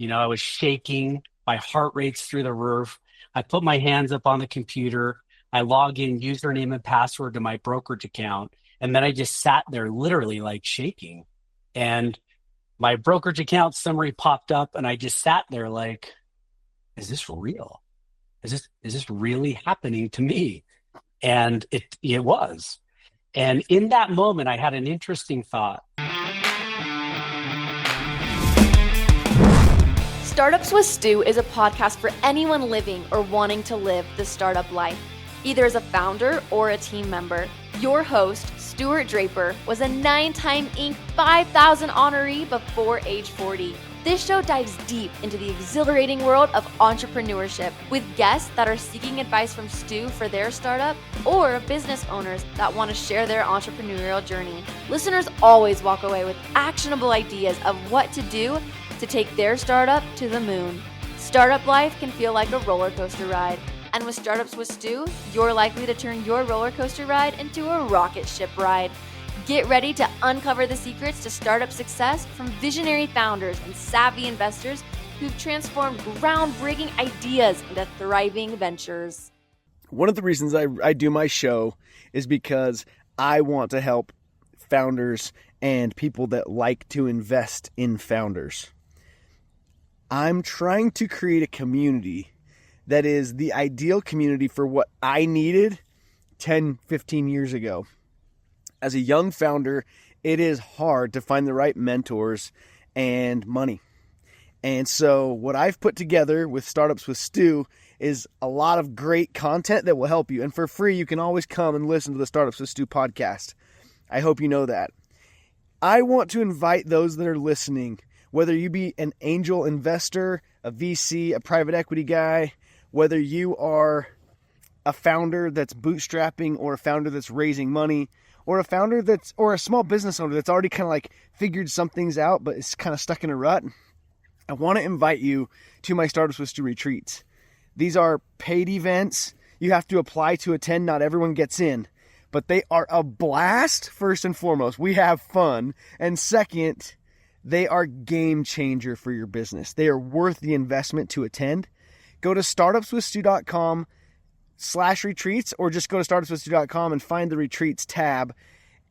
I was shaking, my heart rate's through the roof. I put my hands up on the computer. I log in username and password to my brokerage account. And then I just sat there literally like shaking. And my brokerage account summary popped up and I just sat there like, is this real? Is this really happening to me? And it was. And in that moment, I had an interesting thought. Startups with Stu is a podcast for anyone living or wanting to live the startup life, either as a founder or a team member. Your host, Stuart Draper, was a 9-time Inc. 5000 honoree before age 40. This show dives deep into the exhilarating world of entrepreneurship with guests that are seeking advice from Stu for their startup or business owners that want to share their entrepreneurial journey. Listeners always walk away with actionable ideas of what to do to take their startup to the moon. Startup life can feel like a roller coaster ride. And with Startups with Stu, you're likely to turn your roller coaster ride into a rocket ship ride. Get ready to uncover the secrets to startup success from visionary founders and savvy investors who've transformed groundbreaking ideas into thriving ventures. One of the reasons I do my show is because I want to help founders and people that like to invest in founders. I'm trying to create a community that is the ideal community for what I needed 10, 15 years ago. As a young founder, it is hard to find the right mentors and money. And so what I've put together with Startups with Stu is a lot of great content that will help you. And for free, you can always come and listen to the Startups with Stu podcast. I hope you know that. I want to invite those that are listening, whether you be an angel investor, a VC, a private equity guy, whether you are a founder that's bootstrapping or a founder that's raising money, or a founder or a small business owner that's already kind of like figured some things out, but is kind of stuck in a rut. I want to invite you to my Startups with Stu retreats. These are paid events. You have to apply to attend. Not everyone gets in, but they are a blast. First and foremost, we have fun. And second, they are game changer for your business. They are worth the investment to attend. Go to startupswithstu.com/retreats, or just go to startupswithstu.com and find the retreats tab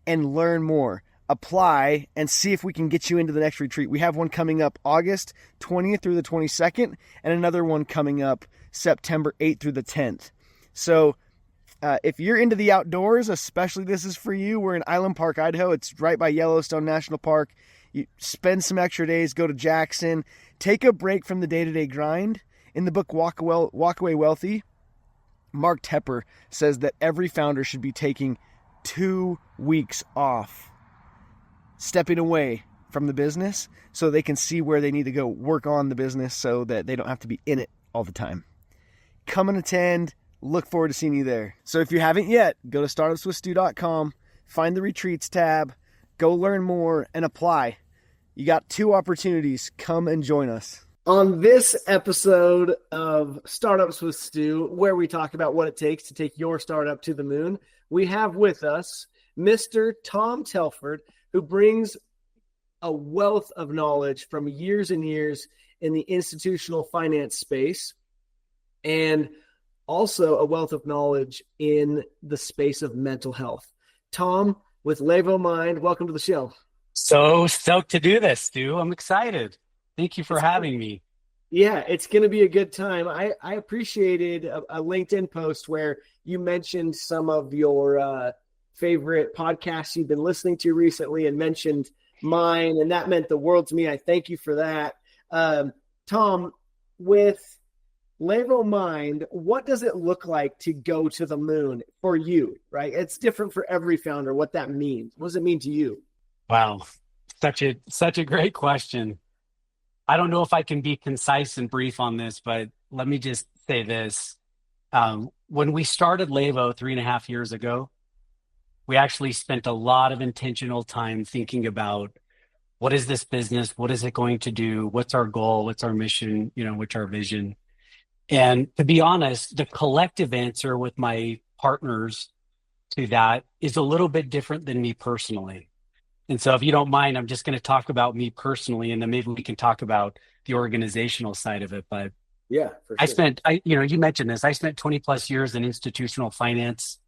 and learn more. Apply and see if we can get you into the next retreat. We have one coming up August 20th through the 22nd, and another one coming up September 8th through the 10th. So if you're into the outdoors, especially this is for you. We're in Island Park, Idaho. It's right by Yellowstone National Park. You spend some extra days, go to Jackson, take a break from the day-to-day grind. In the book Walk Away Wealthy, Mark Tepper says that every founder should be taking 2 weeks off, stepping away from the business so they can see where they need to go work on the business so that they don't have to be in it all the time. Come and attend. Look forward to seeing you there. So if you haven't yet, go to startupswithstu.com, find the retreats tab, go learn more, and apply. You got 2 opportunities. Come and join us. On this episode of Startups with Stu, where we talk about what it takes to take your startup to the moon, we have with us Mr. Tom Telford, who brings a wealth of knowledge from years and years in the institutional finance space, and also a wealth of knowledge in the space of mental health. Tom with LÉVO Mind, welcome to the show. So stoked to do this, Stu. I'm excited. Thank you for having me. Yeah, it's going to be a good time. I appreciated a LinkedIn post where you mentioned some of your favorite podcasts you've been listening to recently and mentioned mine, and that meant the world to me. I thank you for that. Tom, with LÉVO Mind, what does it look like to go to the moon for you, right? It's different for every founder, what that means. What does it mean to you? Wow, such a great question. I don't know if I can be concise and brief on this, but let me just say this. When we started LÉVO 3.5 years ago, we actually spent a lot of intentional time thinking about what is this business? What is it going to do? What's our goal? What's our mission? What's our vision? And to be honest, the collective answer with my partners to that is a little bit different than me personally. And so if you don't mind, I'm just going to talk about me personally, and then maybe we can talk about the organizational side of it. But Yeah, for sure. you mentioned this, I spent 20 plus years in institutional finance.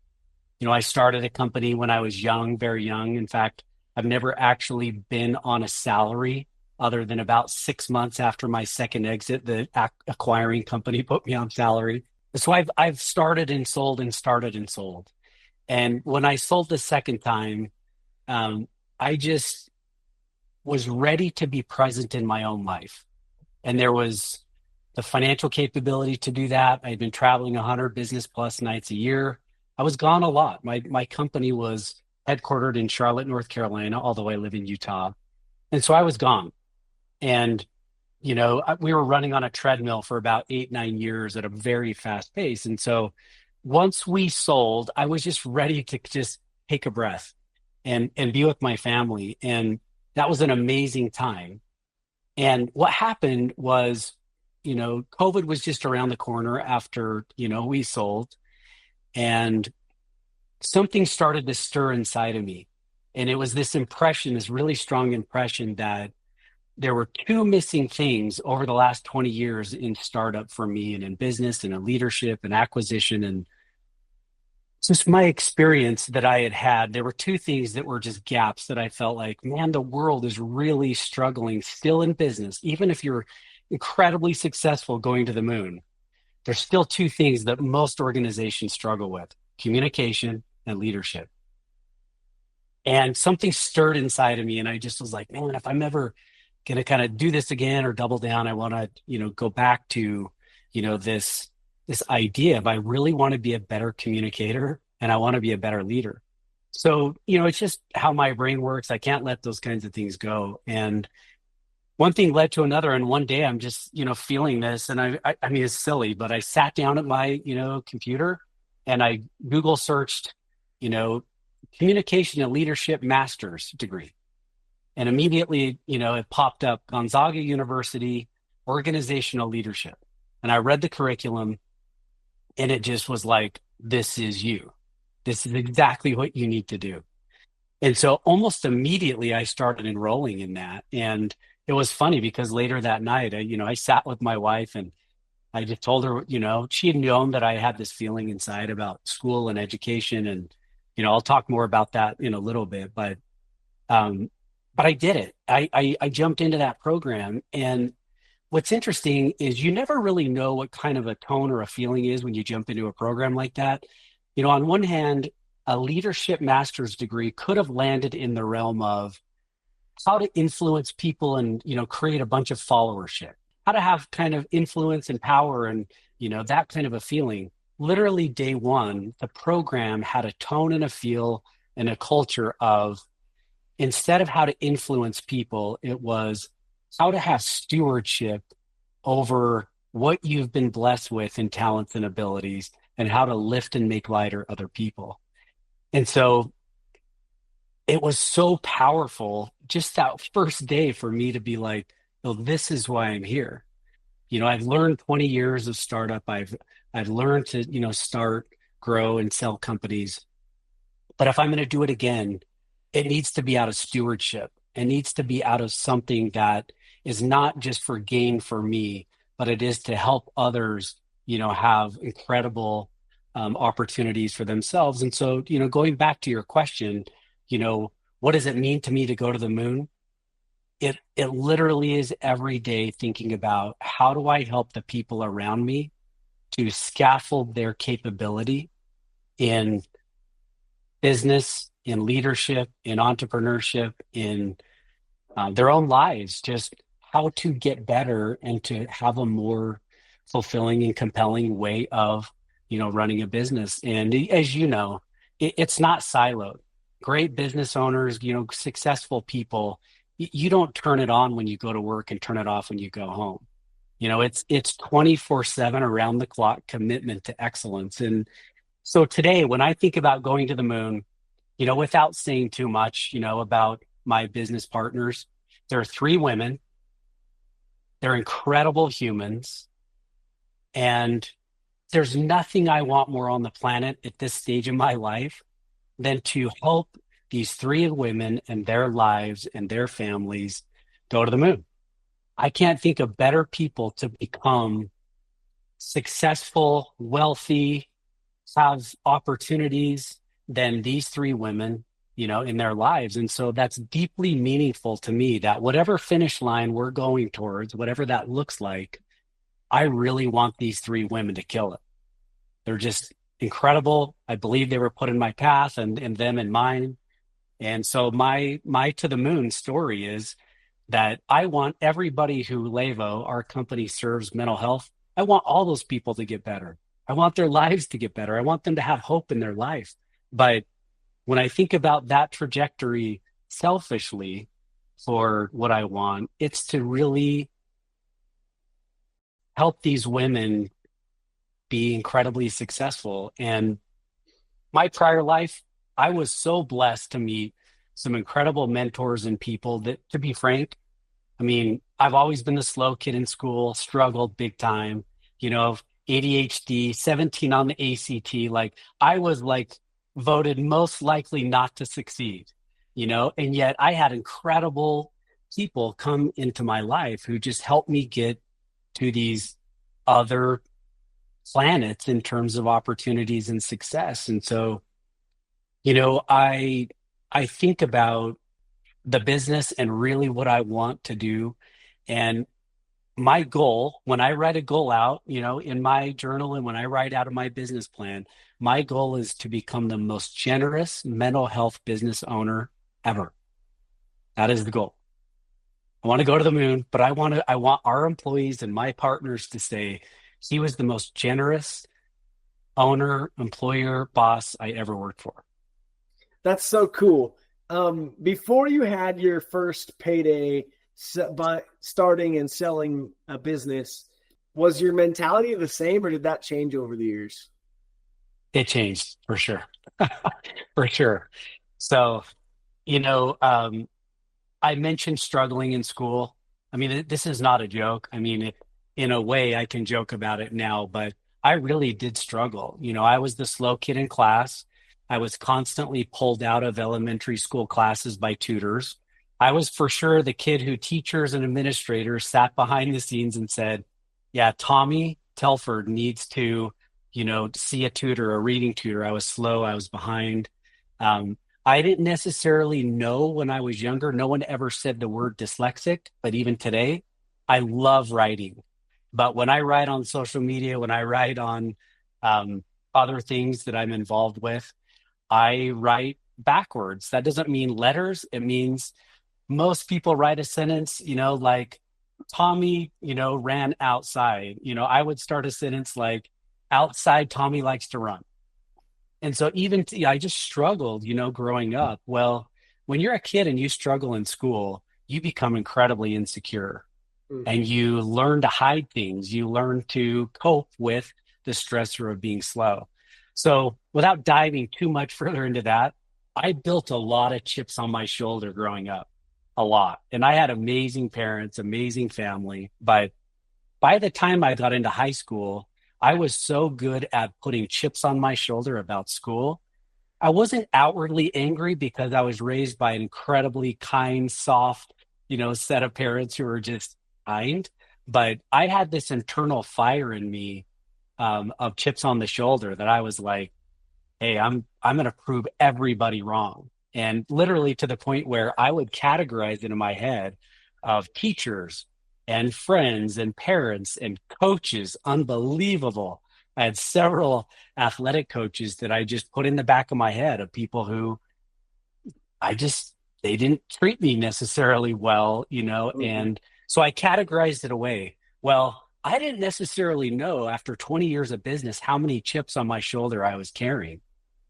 I started a company when I was young, very young. In fact, I've never actually been on a salary other than about 6 months after my second exit. The acquiring company put me on salary. So I've started and sold and started and sold. And when I sold the second time, I just was ready to be present in my own life. And there was the financial capability to do that. I had been traveling 100 business plus nights a year. I was gone a lot. My company was headquartered in Charlotte, North Carolina, although I live in Utah. And so I was gone. And, we were running on a treadmill for about 8, 9 years at a very fast pace. And so once we sold, I was just ready to just take a breath and be with my family. And that was an amazing time. And what happened was, COVID was just around the corner after, we sold, and something started to stir inside of me. And it was this impression, this really strong impression that there were two missing things over the last 20 years in startup for me and in business and in leadership and acquisition. And just my experience that I had had, there were two things that were just gaps that I felt like, man, the world is really struggling still in business. Even if you're incredibly successful going to the moon, there's still two things that most organizations struggle with: communication and leadership. And something stirred inside of me, and I just was like, man, if I'm ever going to kind of do this again or double down, I want to, go back to, this idea of I really want to be a better communicator and I want to be a better leader. So, it's just how my brain works. I can't let those kinds of things go. And one thing led to another. And one day I'm just, feeling this. And I mean, it's silly, but I sat down at my, computer and I Google searched, communication and leadership master's degree. And immediately, it popped up Gonzaga University, organizational leadership. And I read the curriculum and it just was like, this is you. This is exactly what you need to do. And so almost immediately I started enrolling in that. And it was funny because later that night, I sat with my wife and I just told her, she had known that I had this feeling inside about school and education. And, I'll talk more about that in a little bit, but I did it. I jumped into that program. And what's interesting is you never really know what kind of a tone or a feeling is when you jump into a program like that. On one hand, a leadership master's degree could have landed in the realm of how to influence people and, create a bunch of followership, how to have kind of influence and power and, that kind of a feeling. Literally day one, the program had a tone and a feel and a culture of, instead of how to influence people, it was how to have stewardship over what you've been blessed with in talents and abilities and how to lift and make lighter other people. And so it was so powerful just that first day for me to be like, oh, this is why I'm here. I've learned 20 years of startup. I've learned to, start, grow, and sell companies. But if I'm going to do it again, it needs to be out of stewardship. It needs to be out of something that is not just for gain for me, but it is to help others, have incredible opportunities for themselves. And so, going back to your question, what does it mean to me to go to the moon? It literally is every day thinking about how do I help the people around me to scaffold their capability in business, in leadership, in entrepreneurship, in their own lives, just how to get better and to have a more fulfilling and compelling way of, running a business. And as you know, it's not siloed. Great business owners, successful people, you don't turn it on when you go to work and turn it off when you go home. It's 24/7 around the clock commitment to excellence. And so today, when I think about going to the moon, without saying too much, about my business partners, there are three women. They're incredible humans. And there's nothing I want more on the planet at this stage of my life than to help these three women and their lives and their families go to the moon. I can't think of better people to become successful, wealthy, have opportunities than these three women, in their lives. And so that's deeply meaningful to me, that whatever finish line we're going towards, whatever that looks like, I really want these three women to kill it. They're just incredible. I believe they were put in my path and them in mine. And so my to the moon story is that I want everybody who LÉVO, our company, serves mental health. I want all those people to get better. I want their lives to get better. I want them to have hope in their life. But when I think about that trajectory selfishly for what I want, it's to really help these women be incredibly successful. And my prior life, I was so blessed to meet some incredible mentors and people that, to be frank, I mean, I've always been the slow kid in school, struggled big time, ADHD, 17 on the ACT. Like I was like voted most likely not to succeed, and yet I had incredible people come into my life who just helped me get to these other planets in terms of opportunities and success. And so, I think about the business and really what I want to do. And my goal, when I write a goal out, in my journal and when I write out of my business plan, my goal is to become the most generous mental health business owner ever. That is the goal. I want to go to the moon, but I want our employees and my partners to say he was the most generous owner, employer, boss I ever worked for. That's so cool. Before you had your first payday by starting and selling a business, was your mentality the same or did that change over the years? It changed for sure. For sure. So, I mentioned struggling in school. I mean, this is not a joke. I mean, in a way, I can joke about it now, but I really did struggle. I was the slow kid in class. I was constantly pulled out of elementary school classes by tutors. I was for sure the kid who teachers and administrators sat behind the scenes and said, yeah, Tommy Telford needs to, see a tutor, a reading tutor. I was slow. I was behind. I didn't necessarily know when I was younger. No one ever said the word dyslexic, but even today, I love writing. But when I write on social media, when I write on other things that I'm involved with, I write backwards. That doesn't mean letters. It means most people write a sentence, like Tommy, ran outside. I would start a sentence like outside, Tommy likes to run. And so I just struggled, growing up. Well, when you're a kid and you struggle in school, you become incredibly insecure and you learn to hide things. You learn to cope with the stressor of being slow. So without diving too much further into that, I built a lot of chips on my shoulder growing up, a lot. And I had amazing parents, amazing family. But by the time I got into high school, I was so good at putting chips on my shoulder about school. I wasn't outwardly angry because I was raised by an incredibly kind, soft, set of parents who were just kind. But I had this internal fire in me of chips on the shoulder that I was like, hey, I'm going to prove everybody wrong. And literally to the point where I would categorize it in my head of teachers and friends and parents and coaches. Unbelievable. I had several athletic coaches that I just put in the back of my head of people who they didn't treat me necessarily well, and so I categorized it away. Well, I didn't necessarily know after 20 years of business how many chips on my shoulder I was carrying.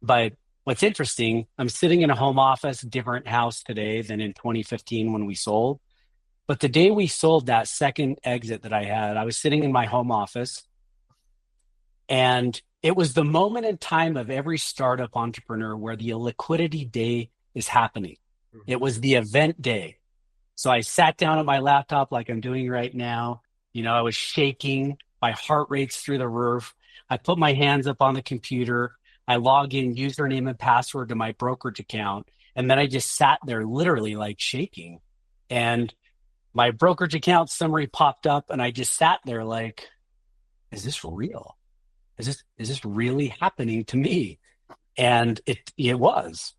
But what's interesting, I'm sitting in a home office, different house today than in 2015 when we sold. But the day we sold that second exit that I had, I was sitting in my home office, and it was the moment in time of every startup entrepreneur where the liquidity day is happening. It was the event day. So I sat down at my laptop like I'm doing right now. I was shaking. My heart rate's through the roof. I put my hands up on the computer. I log in username and password to my brokerage account. And then I just sat there literally like shaking. And my brokerage account summary popped up and I just sat there like, is this real? Is this really happening to me? And it was.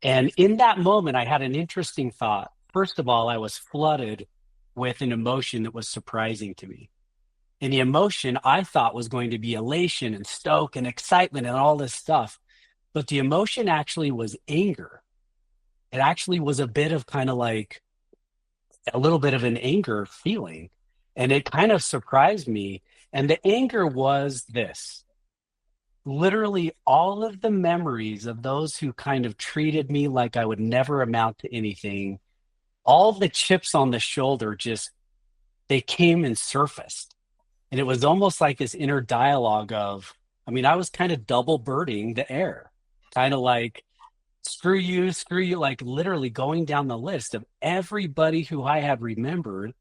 And in that moment, I had an interesting thought. First of all, I was flooded with an emotion that was surprising to me. And the emotion I thought was going to be elation and stoke and excitement and all this stuff. But the emotion actually was anger. It actually was a bit of kind of like a little bit of an anger feeling. And it kind of surprised me. And the anger was this: literally all of the memories of those who kind of treated me like I would never amount to anything, all the chips on the shoulder just, they came and surfaced. And it was almost like this inner dialogue of, I mean, I was kind of double birding the air, kind of like, screw you, like literally going down the list of everybody who I had remembered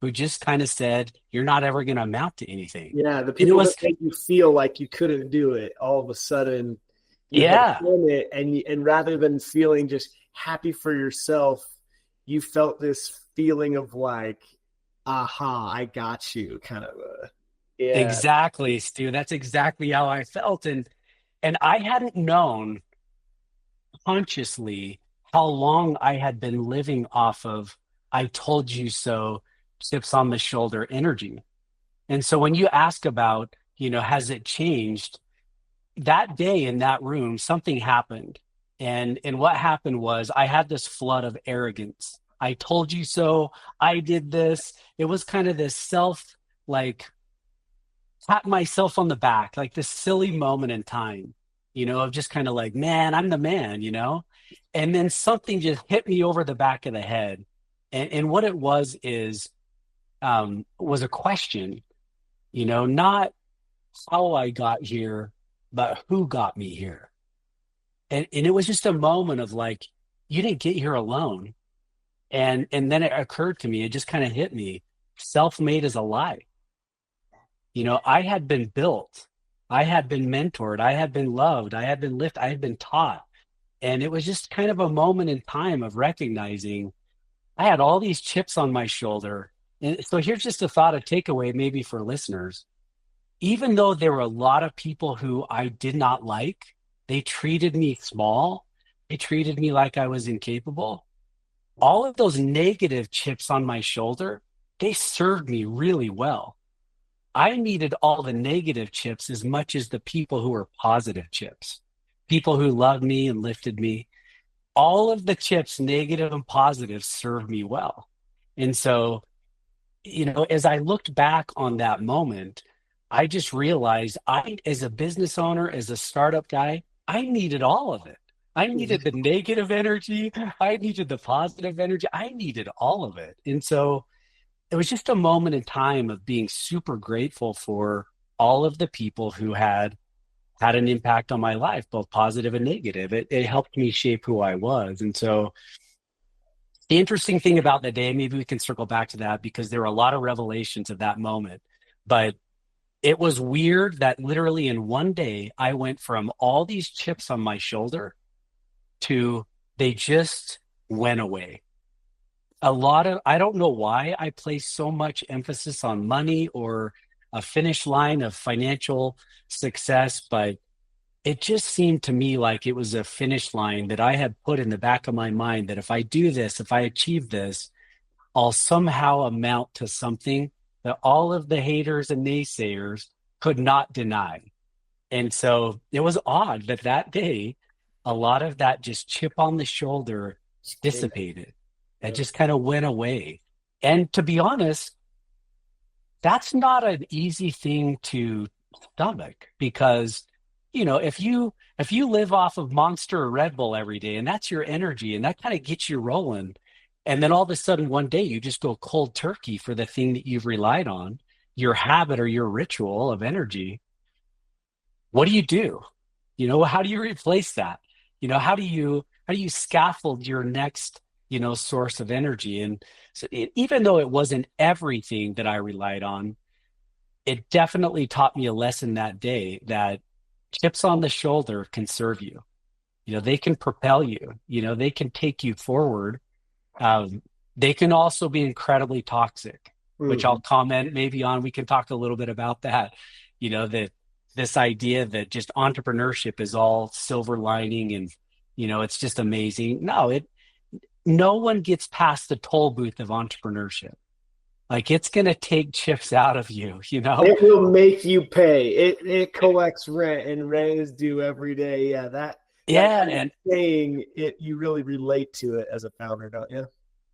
who just kind of said, you're not ever going to amount to anything. Yeah, the And it people that was, make you feel like you couldn't do it, all of a sudden you had yeah, done it, and rather than feeling just happy for yourself, you felt this feeling of like, aha, I got you, kind of yeah. exactly, Stu. That's exactly how I felt. And I hadn't known consciously how long I had been living off of I told you so, chips on the shoulder energy. And so when you ask about, has it changed? That day in that room, something happened. And what happened was I had this flood of arrogance. I told you so. I did this. It was kind of this self, like, pat myself on the back, like this silly moment in time, of just kind of like, man, I'm the man. And then something just hit me over the back of the head. And what it was a question, not how I got here, but who got me here. And it was just a moment of like, you didn't get here alone. And then it occurred to me, it just kind of hit me. Self-made is a lie. I had been built, I had been mentored, I had been loved, I had been lifted, I had been taught. And it was just kind of a moment in time of recognizing I had all these chips on my shoulder. And so here's just a thought, a takeaway maybe for listeners. Even though there were a lot of people who I did not like, they treated me small, they treated me like I was incapable. All of those negative chips on my shoulder, they served me really well. I needed all the negative chips as much as the people who were positive chips, people who loved me and lifted me. All of the chips, negative and positive, served me well. And so, as I looked back on that moment, I just realized as a business owner, as a startup guy, I needed all of it. I needed the negative energy. I needed the positive energy. I needed all of it. And so it was just a moment in time of being super grateful for all of the people who had an impact on my life, both positive and negative. It helped me shape who I was. And so the interesting thing about the day, maybe we can circle back to that because there were a lot of revelations of that moment. But it was weird that literally in one day, I went from all these chips on my shoulder to they just went away. I don't know why I place so much emphasis on money or a finish line of financial success, but it just seemed to me like it was a finish line that I had put in the back of my mind that if I do this, if I achieve this, I'll somehow amount to something that all of the haters and naysayers could not deny. And so it was odd that that day, a lot of that just chip on the shoulder dissipated. It just kind of went away. And to be honest, that's not an easy thing to stomach because, if you live off of Monster or Red Bull every day and that's your energy and that kind of gets you rolling, and then all of a sudden one day you just go cold turkey for the thing that you've relied on, your habit or your ritual of energy, what do you do? How do you replace that? How do you scaffold your next, source of energy? And so even though it wasn't everything that I relied on, it definitely taught me a lesson that day that chips on the shoulder can serve you. they can propel you, they can take you forward. Um, they can also be incredibly toxic, which I'll Mhm. comment maybe on. We can talk a little bit about that, that this idea that just entrepreneurship is all silver lining and, it's just amazing. No one gets past the toll booth of entrepreneurship. Like it's going to take chips out of you, It will make you pay. It collects rent, and rent is due every day. Yeah, that Yeah. kind of And saying, it you really relate to it as a founder, don't you?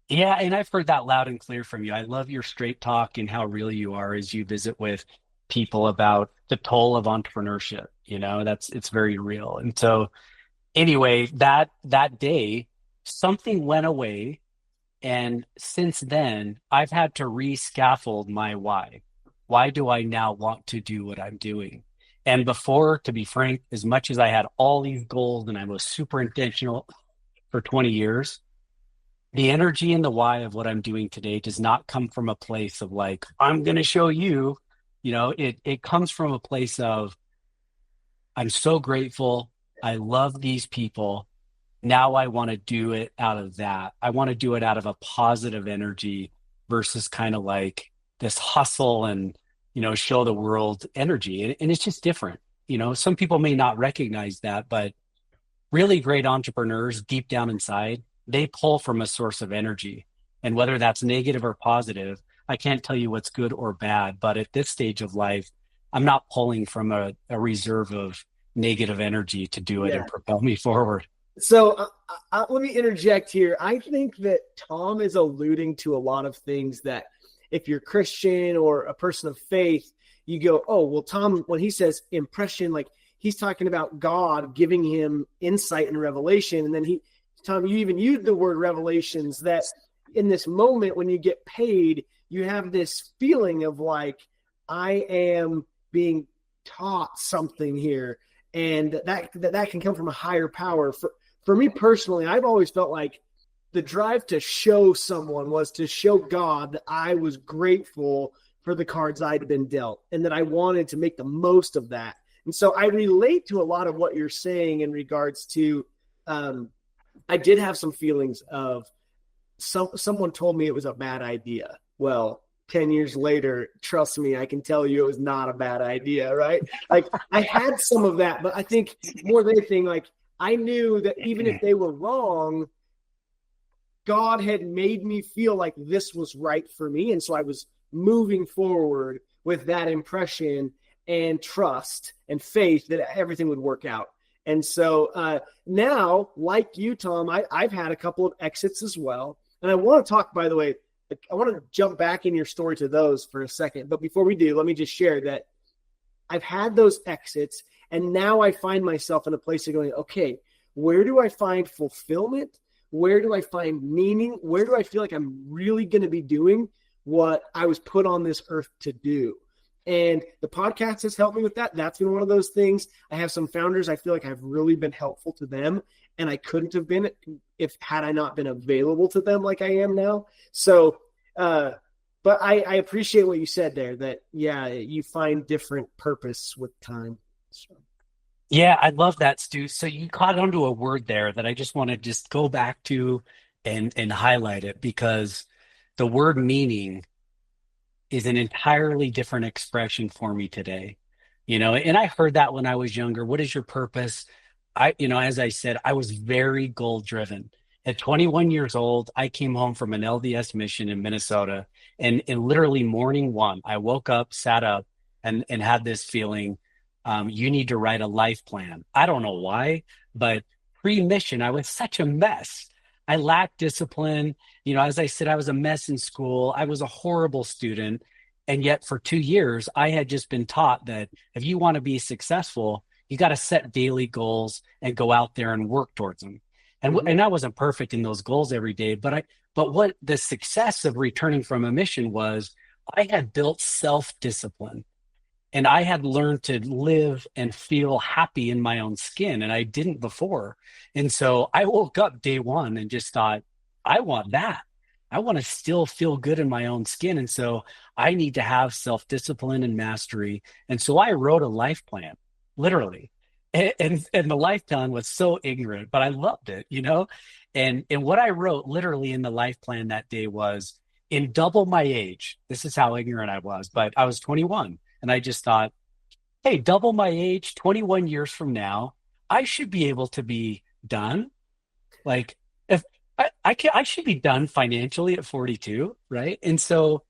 yeah. And I've heard that loud and clear from you. I love your straight talk and how real you are as you visit with people about the toll of entrepreneurship. It's very real. And so anyway, that day, something went away. And since then, I've had to re-scaffold my why. Why do I now want to do what I'm doing? And before, to be frank, as much as I had all these goals and I was super intentional for 20 years, the energy and the why of what I'm doing today does not come from a place of like, I'm going to show you, it comes from a place of, I'm so grateful. I love these people. Now I want to do it out of that. I want to do it out of a positive energy versus kind of like this hustle and, show the world energy. And it's just different. Some people may not recognize that, but really great entrepreneurs deep down inside, they pull from a source of energy. And whether that's negative or positive, I can't tell you what's good or bad. But at this stage of life, I'm not pulling from a reserve of negative energy to do it Yeah. and propel me forward. So let me interject here. I think that Tom is alluding to a lot of things that, if you're Christian or a person of faith, you go, oh, well, Tom, when he says impression, like he's talking about God giving him insight and revelation. And then Tom, you even used the word revelations, that in this moment when you get paid, you have this feeling of like, I am being taught something here. And that can come from a higher power. For me personally, I've always felt like the drive to show someone was to show God that I was grateful for the cards I'd been dealt and that I wanted to make the most of that. And so I relate to a lot of what you're saying in regards to, I did have some feelings of someone told me it was a bad idea. Well, 10 years later, trust me, I can tell you it was not a bad idea, right? Like I had some of that, but I think more than anything, like I knew that even if they were wrong, God had made me feel like this was right for me. And so I was moving forward with that impression and trust and faith that everything would work out. And so now, like you, Tom, I've had a couple of exits as well. And I want to talk, by the way, I want to jump back in your story to those for a second. But before we do, let me just share that I've had those exits. And now I find myself in a place of going, okay, where do I find fulfillment? Where do I find meaning? Where do I feel like I'm really going to be doing what I was put on this earth to do? And the podcast has helped me with that. That's been one of those things. I have some founders I feel like I've really been helpful to them, and I couldn't have been if had I not been available to them like I am now. So, but I appreciate what you said there, that, yeah, you find different purpose with time. So. Yeah, I love that, Stu. So you caught onto a word there that I just want to just go back to and highlight it, because the word meaning is an entirely different expression for me today. And I heard that when I was younger. What is your purpose? As I said, I was very goal driven. At 21 years old, I came home from an LDS mission in Minnesota, and in literally morning one, I woke up, sat up, and had this feeling, you need to write a life plan. I don't know why, but pre-mission, I was such a mess. I lacked discipline. As I said, I was a mess in school. I was a horrible student. And yet for 2 years, I had just been taught that if you want to be successful, you got to set daily goals and go out there and work towards them. And I wasn't perfect in those goals every day, but what the success of returning from a mission was, I had built self-discipline. And I had learned to live and feel happy in my own skin, and I didn't before. And so I woke up day one and just thought, I want that. I want to still feel good in my own skin. And so I need to have self-discipline and mastery. And so I wrote a life plan, literally. And the life plan was so ignorant, but I loved it, you know? And what I wrote literally in the life plan that day was, in double my age, this is how ignorant I was, but I was 21. And I just thought, hey, double my age, 21 years from now, I should be able to be done. Like if I should be done financially at 42, right? And so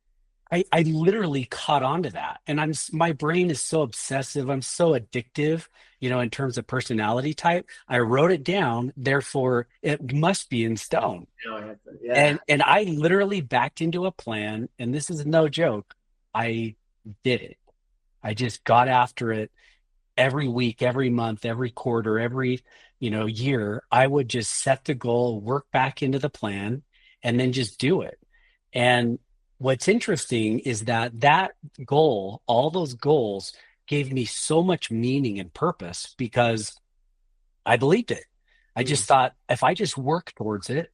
I literally caught on to that. And my brain is so obsessive. I'm so addictive, in terms of personality type. I wrote it down, therefore it must be in stone. Yeah. And I literally backed into a plan, and this is no joke. I did it. I just got after it every week, every month, every quarter, every, year. I would just set the goal, work back into the plan, and then just do it. And what's interesting is that goal, all those goals gave me so much meaning and purpose because I believed it. I just thought if I just work towards it,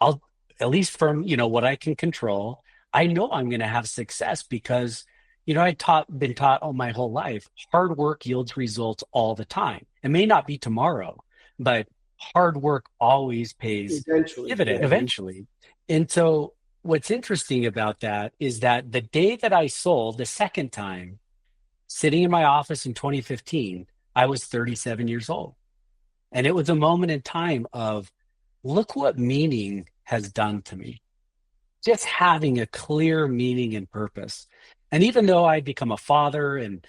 I'll, at least from, what I can control, I know I'm going to have success because, been taught all my whole life, hard work yields results all the time. It may not be tomorrow, but hard work always pays Eventually. dividend Yeah. eventually. And so what's interesting about that is that the day that I sold the second time, sitting in my office in 2015, I was 37 years old. And it was a moment in time of, look what meaning has done to me. Just having a clear meaning and purpose. And even though I'd become a father and,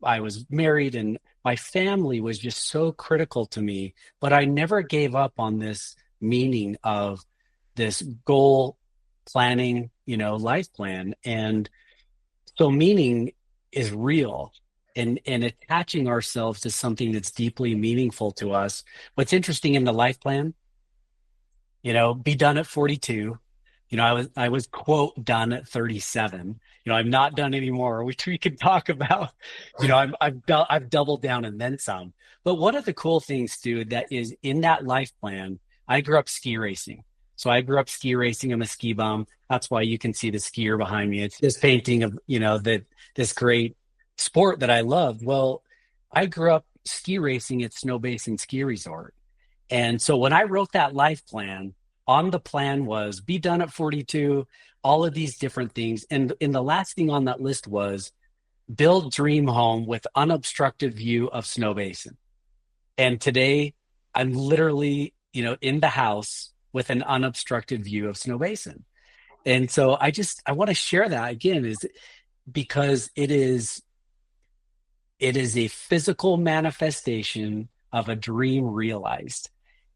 I was married and my family was just so critical to me, but I never gave up on this meaning of this goal planning, life plan. And so meaning is real, and attaching ourselves to something that's deeply meaningful to us. What's interesting in the life plan, be done at 42. I was quote done at 37. I'm not done anymore, which we could talk about. I've doubled down and then some. But one of the cool things, Stu, that is in that life plan, I grew up ski racing. So I grew up ski racing. I'm a ski bum. That's why you can see the skier behind me. It's this painting of, this great sport that I love. Well, I grew up ski racing at Snow Basin Ski Resort. And so when I wrote that life plan, on the plan was be done at 42, all of these different things. And the last thing on that list was build dream home with unobstructed view of Snow Basin. And today I'm literally, in the house with an unobstructed view of Snow Basin. And so I want to share that again, is because it is a physical manifestation of a dream realized.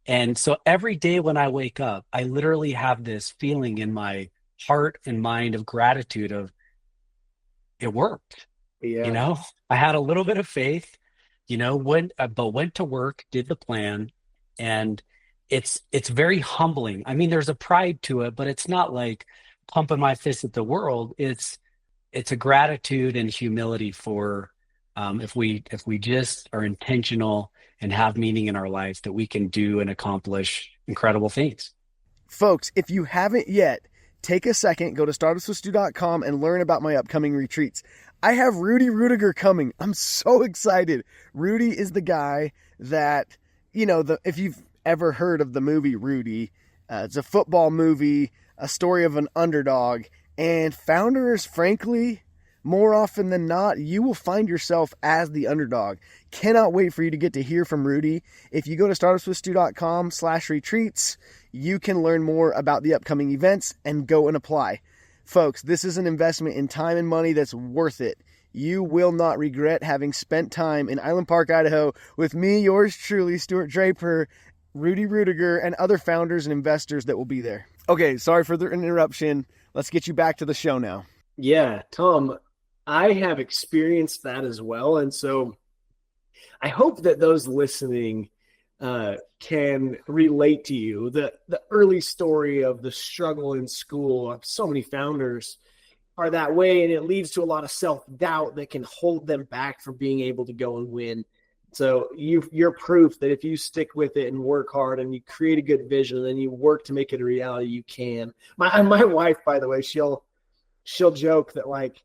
And so every day when I wake up, I literally have this feeling in my heart and mind of gratitude of it worked. Yeah. I had a little bit of faith, went to work, did the plan, and it's very humbling. I mean, there's a pride to it, but it's not like pumping my fist at the world. It's a gratitude and humility for if we just are intentional and have meaning in our life, that we can do and accomplish incredible things. Folks, if you haven't yet, take a second, go to startupswithstu.com and learn about my upcoming retreats. I have Rudy Rudiger coming. I'm so excited. Rudy is the guy that, if you've ever heard of the movie Rudy, it's a football movie, a story of an underdog, and founders, frankly, more often than not, you will find yourself as the underdog. Cannot wait for you to get to hear from Rudy. If you go to startupswithstu.com/retreats, you can learn more about the upcoming events and go and apply. Folks, this is an investment in time and money that's worth it. You will not regret having spent time in Island Park, Idaho with me, yours truly, Stuart Draper, Rudy Rudiger, and other founders and investors that will be there. Okay, sorry for the interruption. Let's get you back to the show now. Yeah, Tom, I have experienced that as well. And so I hope that those listening can relate to you. The early story of the struggle in school, so many founders are that way, and it leads to a lot of self-doubt that can hold them back from being able to go and win. So you're proof that if you stick with it and work hard and you create a good vision and then you work to make it a reality, you can. My wife, by the way, she'll joke that, like,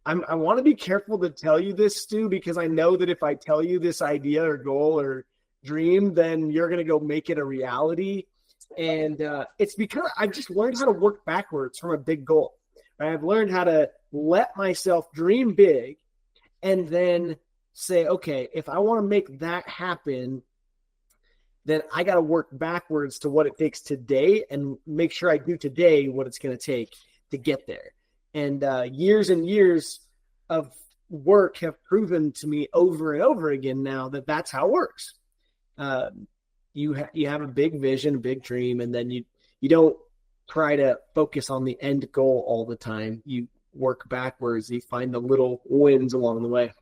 I want to be careful to tell you this, Stu, because I know that if I tell you this idea or goal or dream, then you're going to go make it a reality. And it's because I've just learned how to work backwards from a big goal. Right? I've learned how to let myself dream big and then say, okay, if I want to make that happen, then I got to work backwards to what it takes today and make sure I do today what it's going to take to get there. And years and years of work have proven to me over and over again now that that's how it works. You have a big vision, a big dream, and then you don't try to focus on the end goal all the time. You work backwards. You find the little wins along the way.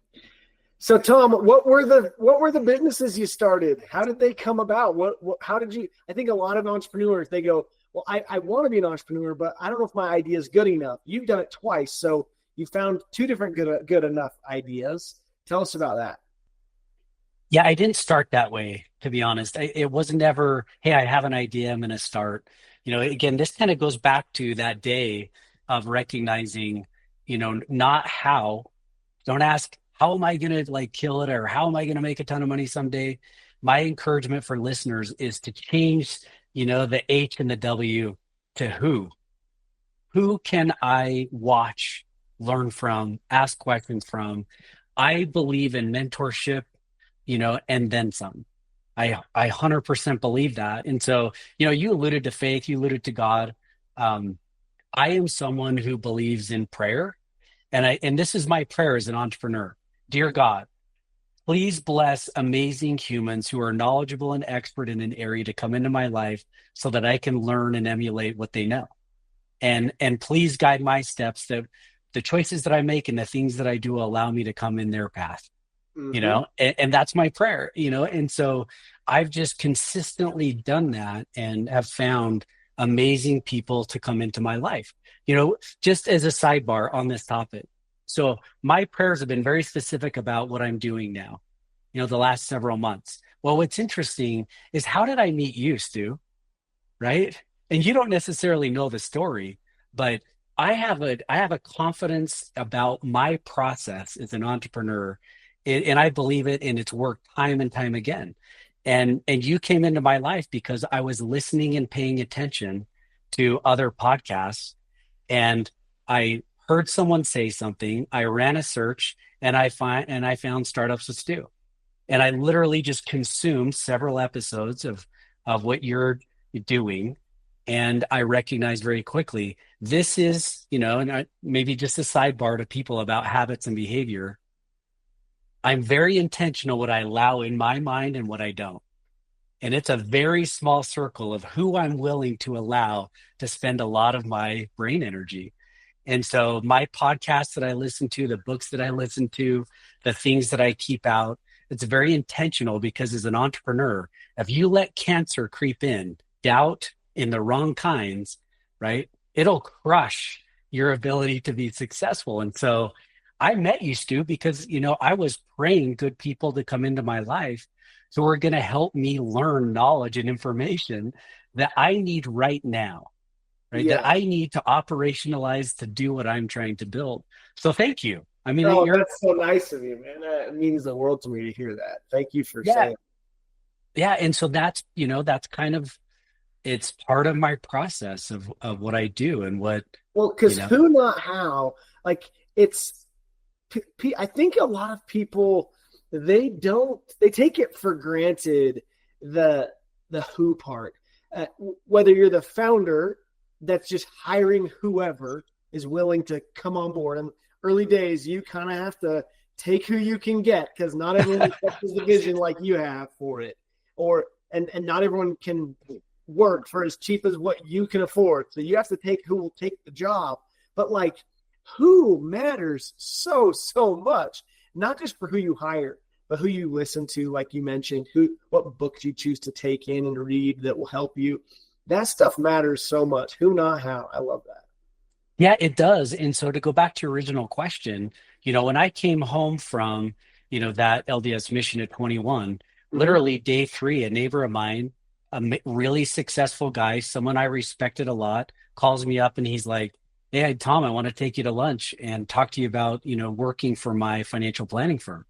So, Tom, what were the businesses you started? How did they come about? How did you? I think a lot of entrepreneurs, they go, well, I want to be an entrepreneur, but I don't know if my idea is good enough. You've done it twice, so you found two different good enough ideas. Tell us about that. Yeah, I didn't start that way, to be honest. It wasn't ever, hey, I have an idea, I'm going to start. Again, this kind of goes back to that day of recognizing, not how. Don't ask, how am I going to like kill it, or how am I going to make a ton of money someday? My encouragement for listeners is to change, the H and the W to who. Who can I watch, learn from, ask questions from? I believe in mentorship, and then some. I 100% believe that. And so, you alluded to faith, you alluded to God. I am someone who believes in prayer. And this is my prayer as an entrepreneur. Dear God, please bless amazing humans who are knowledgeable and expert in an area to come into my life so that I can learn and emulate what they know. And please guide my steps, that the choices that I make and the things that I do allow me to come in their path. And that's my prayer, and so I've just consistently done that and have found amazing people to come into my life. Just as a sidebar on this topic, so my prayers have been very specific about what I'm doing now, the last several months. Well, what's interesting is, how did I meet you, Stu? Right? And you don't necessarily know the story, but I have a confidence about my process as an entrepreneur. And I believe it, and it's worked time and time again. And you came into my life because I was listening and paying attention to other podcasts, and I heard someone say something. I ran a search, and I found Startups with Stu, and I literally just consumed several episodes of what you're doing, and I recognized very quickly this is, and maybe just a sidebar to people about habits and behavior. I'm very intentional what I allow in my mind and what I don't. And it's a very small circle of who I'm willing to allow to spend a lot of my brain energy. And so my podcasts that I listen to, the books that I listen to, the things that I keep out, it's very intentional, because as an entrepreneur, if you let cancer creep in, doubt in the wrong kinds, right, it'll crush your ability to be successful. And so I met you, Stu, because, I was praying good people to come into my life who are going to help me learn knowledge and information that I need right now, right? Yeah. That I need to operationalize to do what I'm trying to build. So thank you. I mean, that's so nice of you, man. It means the world to me to hear that. Thank you for saying. Yeah. And so that's kind of, it's part of my process of what I do and what. Well, because who, not how, like I think a lot of people, they take it for granted, the who part. Whether you're the founder that's just hiring whoever is willing to come on board. And early days, you kind of have to take who you can get, because not everyone has the vision like you have for it, and not everyone can work for as cheap as what you can afford. So you have to take who will take the job. But who matters so much, not just for who you hire, but who you listen to, like you mentioned, what books you choose to take in and read that will help you. That stuff matters so much. Who, not how. I love that. Yeah, it does. And so to go back to your original question, when I came home from, that LDS mission at 21, literally day 3, a neighbor of mine, really successful guy, someone I respected a lot, calls me up and he's like, hey, Tom, I want to take you to lunch and talk to you about, working for my financial planning firm.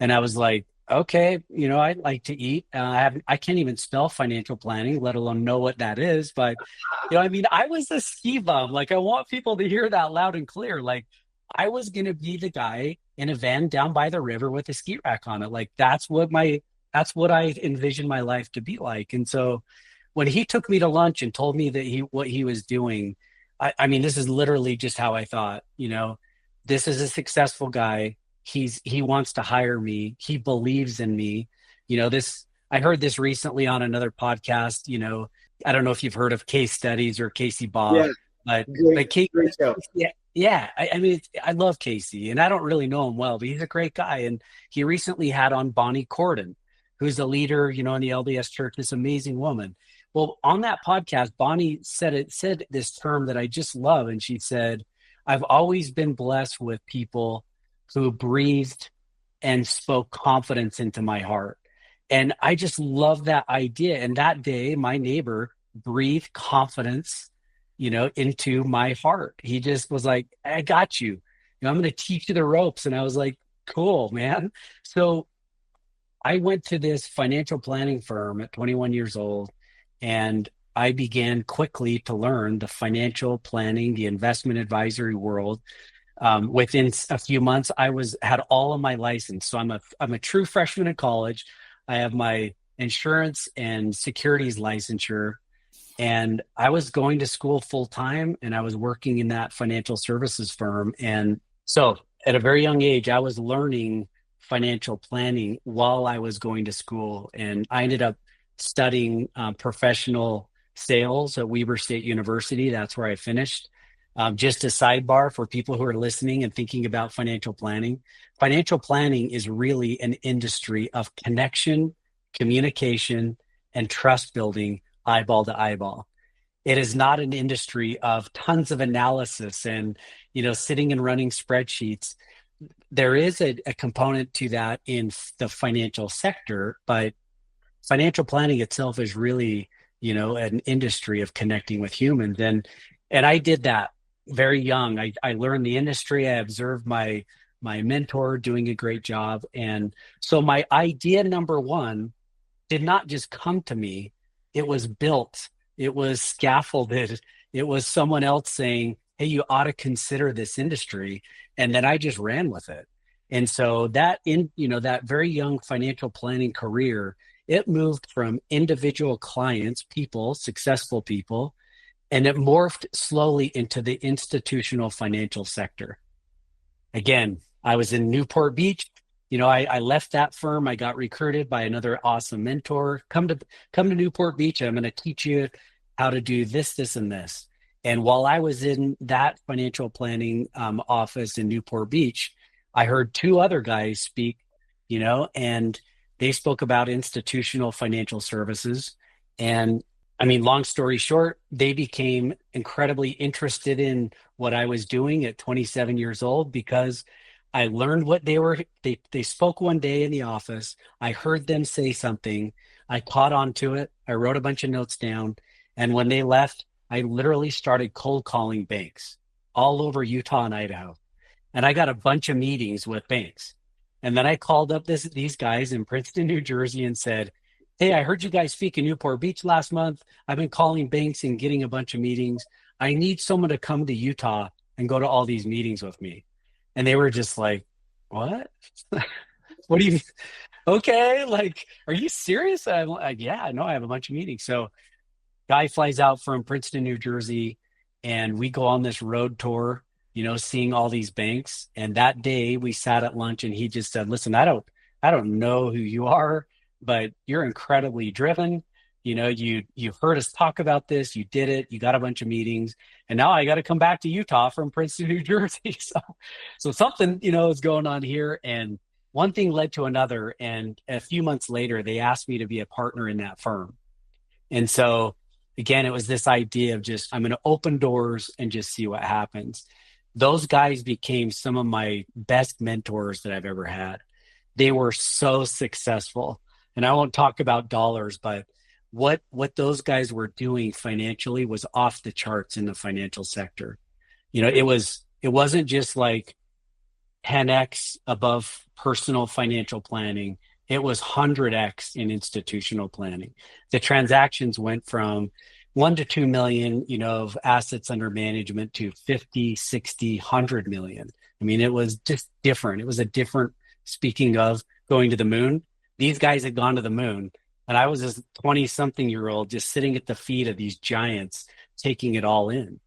And I was like, okay, I like to eat. I can't even spell financial planning, let alone know what that is. But, I mean, I was a ski bum. Like, I want people to hear that loud and clear. Like, I was going to be the guy in a van down by the river with a ski rack on it. Like, that's what I envisioned my life to be like. And so when he took me to lunch and told me that what he was doing, I mean, this is literally just how I thought, this is a successful guy. He wants to hire me. He believes in me. I heard this recently on another podcast. I don't know if you've heard of case studies or Casey Baugh, Yeah, but great, Casey, great show. yeah, yeah. I mean, I love Casey, and I don't really know him well, but he's a great guy. And he recently had on Bonnie Cordon, who's a leader, in the LDS Church. This amazing woman. Well, on that podcast, Bonnie said this term that I just love, and she said, "I've always been blessed with people who breathed and spoke confidence into my heart." And I just love that idea. And that day, my neighbor breathed confidence, into my heart. He just was like, I got you. I'm going to teach you the ropes. And I was like, cool, man. So I went to this financial planning firm at 21 years old, and I began quickly to learn the financial planning, the investment advisory world. Within a few months, had all of my license. So I'm a true freshman in college. I have my insurance and securities licensure, and I was going to school full time, and I was working in that financial services firm. And so at a very young age, I was learning financial planning while I was going to school, and I ended up studying professional sales at Weber State University. That's where I finished. Just a sidebar for people who are listening and thinking about financial planning. Financial planning is really an industry of connection, communication, and trust building eyeball to eyeball. It is not an industry of tons of analysis and, sitting and running spreadsheets. There is a component to that in the financial sector, but financial planning itself is really, an industry of connecting with humans. And I did that very young. I learned the industry. I observed my mentor doing a great job. And so my idea number one did not just come to me. It was built. It was scaffolded. It was someone else saying, hey, you ought to consider this industry. And then I just ran with it. And so that very young financial planning career, it moved from individual clients, people, successful people, and it morphed slowly into the institutional financial sector. Again, I was in Newport Beach. I left that firm. I got recruited by another awesome mentor. Come to Newport Beach. I'm going to teach you how to do this, this, and this. And while I was in that financial planning office in Newport Beach, I heard two other guys speak, and they spoke about institutional financial services. And I mean, long story short, they became incredibly interested in what I was doing at 27 years old because I learned what they spoke one day in the office. I heard them say something. I caught on to it. I wrote a bunch of notes down. And when they left, I literally started cold calling banks all over Utah and Idaho. And I got a bunch of meetings with banks. And then I called up these guys in Princeton, New Jersey and said, hey, I heard you guys speak in Newport Beach last month. I've been calling banks and getting a bunch of meetings. I need someone to come to Utah and go to all these meetings with me. And they were just like, what? What do you, okay, like, are you serious? I'm like, yeah, no, I have a bunch of meetings. So guy flies out from Princeton, New Jersey, and we go on this road tour, seeing all these banks. And that day we sat at lunch and he just said, listen, I don't know who you are, but you're incredibly driven. You've heard us talk about this. You did it. You got a bunch of meetings, and now I got to come back to Utah from Princeton, New Jersey. So something, is going on here. And one thing led to another. And a few months later, they asked me to be a partner in that firm. And so again, it was this idea of just, I'm going to open doors and just see what happens. Those guys became some of my best mentors that I've ever had. They were so successful. And I won't talk about dollars, but what those guys were doing financially was off the charts in the financial sector. It wasn't just like 10x above personal financial planning. It was 100x in institutional planning. The transactions went from 1 to 2 million, of assets under management to 50, 60, 100 million. I mean, it was just different. It was a different, speaking of going to the moon, these guys had gone to the moon. And I was this 20 something year old just sitting at the feet of these giants, taking it all in.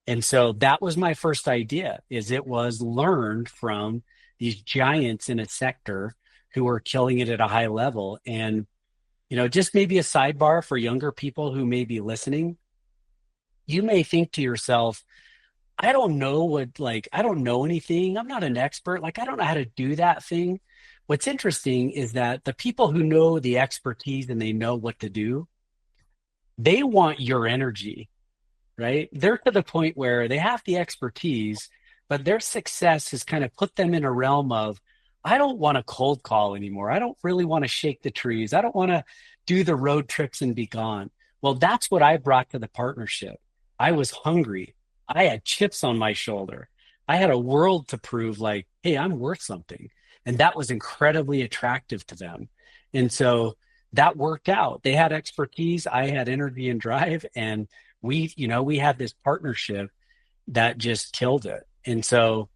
And so that was my first idea, is it was learned from these giants in a sector who were killing it at a high level. And, just maybe a sidebar for younger people who may be listening, you may think to yourself, I don't know anything. I'm not an expert. Like, I don't know how to do that thing. What's interesting is that the people who know the expertise and they know what to do, they want your energy, right? They're to the point where they have the expertise, but their success has kind of put them in a realm of, I don't want to cold call anymore. I don't really want to shake the trees. I don't want to do the road trips and be gone. Well, that's what I brought to the partnership. I was hungry. I had chips on my shoulder. I had a world to prove, like, hey, I'm worth something. And that was incredibly attractive to them. And so that worked out. They had expertise. I had energy and drive. And we had this partnership that just killed it. And so,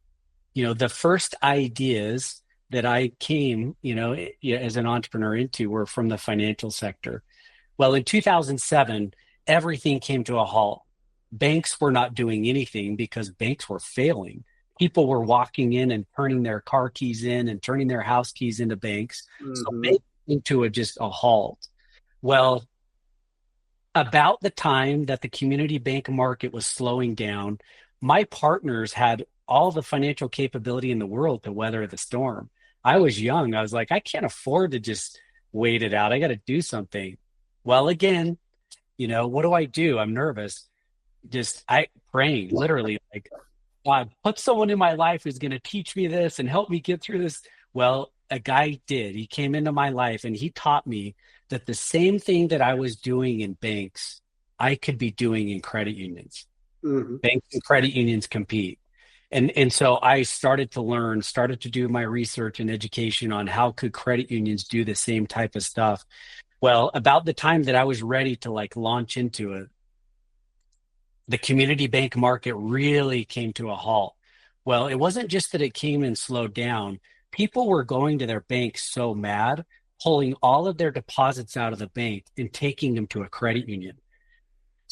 the first ideas that I came, as an entrepreneur into were from the financial sector. Well, in 2007, everything came to a halt. Banks were not doing anything because banks were failing. People were walking in and turning their car keys in and turning their house keys into banks. So Mm-hmm. banks came to just a halt. Well, about the time that the community bank market was slowing down, my partners had all the financial capability in the world to weather the storm. I was young. I was like, I can't afford to just wait it out. I got to do something. Well, again, what do I do? I'm nervous. I praying, literally, like, God, put someone in my life who's going to teach me this and help me get through this. Well, a guy did. He came into my life and he taught me that the same thing that I was doing in banks, I could be doing in credit unions. Mm-hmm. Banks and credit unions compete. And so I started to do my research and education on how could credit unions do the same type of stuff. Well, about the time that I was ready to like launch into it, the community bank market really came to a halt. Well, it wasn't just that it came and slowed down. People were going to their banks so mad, pulling all of their deposits out of the bank and taking them to a credit union.